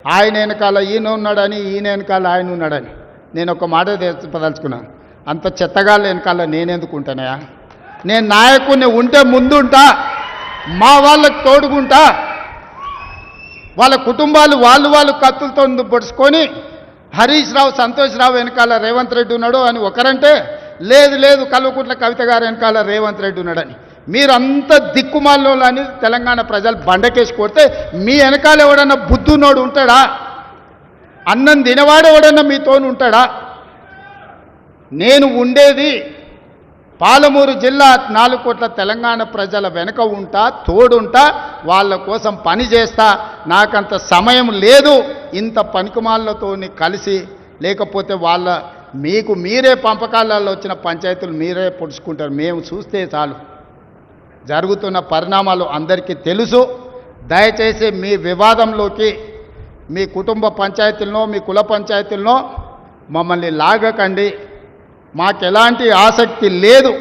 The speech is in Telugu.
ఆయన వెనకాల ఈయన ఉన్నాడని, ఈయన వెనకాల ఆయన ఉన్నాడని నేను ఒక మాట చెప్పదలుచుకున్నాను. అంత చెత్తగాళ్ళ వెనకాల నేనెందుకు ఉంటానయా? నేను నాయకుడిని ఉంటే ముందుంటా, మా వాళ్ళకు తోడుకుంటా. వాళ్ళ కుటుంబాలు వాళ్ళు కత్తులతో పొడుచుకొని హరీష్ రావు, సంతోష్ రావు వెనకాల రేవంత్ రెడ్డి ఉన్నాడు అని ఒకరంటే, లేదు కల్వకుంట్ల కవిత గారు వెనకాల రేవంత్ రెడ్డి ఉన్నాడని. మీరంతా దిక్కుమాలని తెలంగాణ ప్రజలు బండకేసి కొడితే మీ వెనకాల ఎవడన్నా బుద్ధునోడు ఉంటాడా? అన్నం తినవాడు ఎవడన్నా మీతోను ఉంటాడా? నేను ఉండేది పాలమూరు జిల్లా 4 కోట్ల తెలంగాణ ప్రజల వెనుక ఉంటా, తోడుంటా, వాళ్ళ కోసం పని చేస్తా. నాకంత సమయం లేదు ఇంత పనికిమాలతో కలిసి, లేకపోతే మీకు మీరే పంపకాలలో వచ్చిన పంచాయతీలు మీరే పొడుచుకుంటారు. మేము చూస్తే చాలు. జరుగుతున్న పరిణామాలు అందరికీ తెలుసు. దయచేసి మీ వివాదంలోకి, మీ కుటుంబ పంచాయతీలను, మీ కుల పంచాయతీలను మమ్మల్ని లాగకండి. మాకెలాంటి ఆసక్తి లేదు.